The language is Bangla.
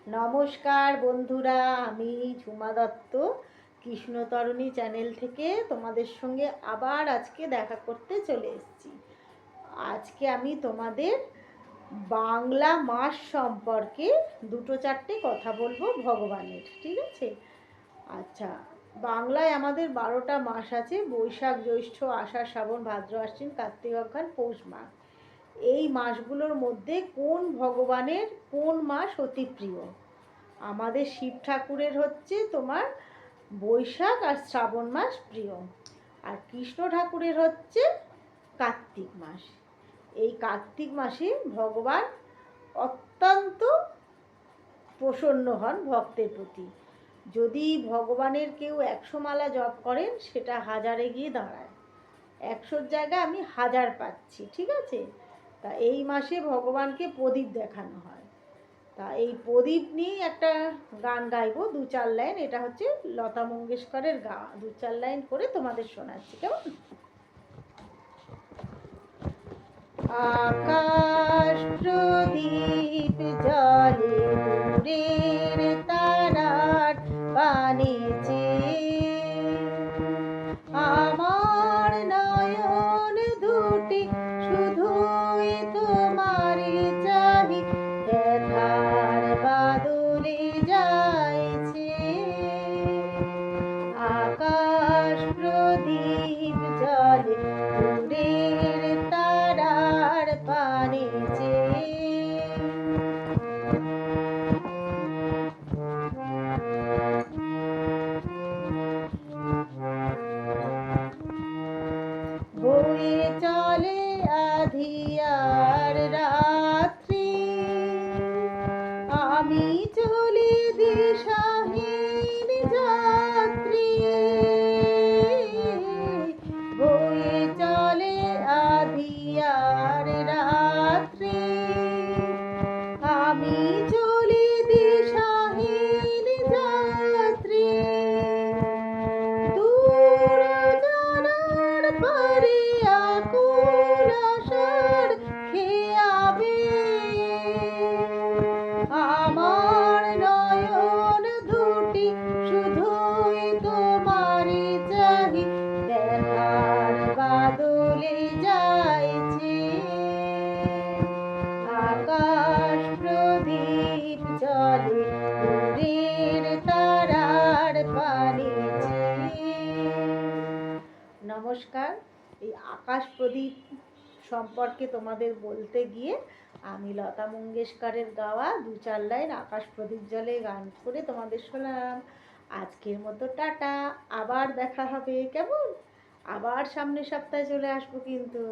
নমস্কার বন্ধুরা, আমি ঝুমা দত্ত কৃষ্ণতরণী চ্যানেল থেকে তোমাদের সঙ্গে আবার আজকে দেখা করতে চলে এসেছি। আজকে আমি তোমাদের বাংলা মাস সম্পর্কে দুটো চারটে কথা বলবো ভগবানের, ঠিক আছে? আচ্ছা, বাংলায় আমাদের 12টা মাস আছে: বৈশাখ, জ্যৈষ্ঠ, আষাঢ়, শ্রাবণ, ভাদ্র, আশ্বিন, কার্তিক, অগ্রহায়ণ, পৌষ মাস। এই মাসগুলোর মধ্যে কোন ভগবানের কোন মাস অতি প্রিয়? আমাদের শিব ঠাকুরের হচ্ছে তোমার বৈশাখ আর শ্রাবণ মাস প্রিয়, আর কৃষ্ণ ঠাকুরের হচ্ছে কার্তিক মাস। এই কার্তিক মাসে ভগবান অত্যন্ত প্রসন্ন হন ভক্তের প্রতি। যদি ভগবানের কেউ 100 মালা জপ করেন, সেটা হাজারে গিয়ে দাঁড়ায়। 100-র জায়গায় আমি 1000 পাচ্ছি, ঠিক আছে? তা এই মাসে ভগবানকে প্রদীপ দেখানো হয়। তা এই প্রদীপ নিয়ে একটা গান গাইবো, 2-4 লাইন। এটা হচ্ছে লতা মঙ্গেশকরের গাওয়া, 2-4 লাইন করে তোমাদের শোনাচ্ছি, কেমন? আকাশ প্রদীপ জলে দূরের তারার পানে চেয়ে আমার নয়ন দুটি শুধুই তোমারই চাহি, ব্যথার বাদলে যাইছে। আকাশ প্রদীপ জলে দূরের তারার পানে চেয়ে বয়ে চলে আধিয়ার রাত্রি, আমি চলি দিশাহীন যাত্রী। বয়ে চলে আধিয়ার রাত্রি, আমি চলি দিশাহীন যাত্রী। দূর জানার পারে আকুল আশার খেয়াবে আমার নয়ন দুটি শুধুই তোমারই চাহি, ব্যথার বাদলে যাইছে। আকাশ প্রদীপ জলে দূরের তারার পানে চেয়ে। নমস্কার। এই আকাশ প্রদীপ সম্পর্কে তোমাদের বলতে গিয়ে আমি লতা মঙ্গেশকরের গাওয়া 2-4 লাইন আকাশ প্রদীপ জলে গান করে তোমাদের শোনালাম। আজকের মতো টাটা, আবার দেখা হবে, কেমন? আবার সামনের সপ্তাহে চলে আসবো কিন্তু।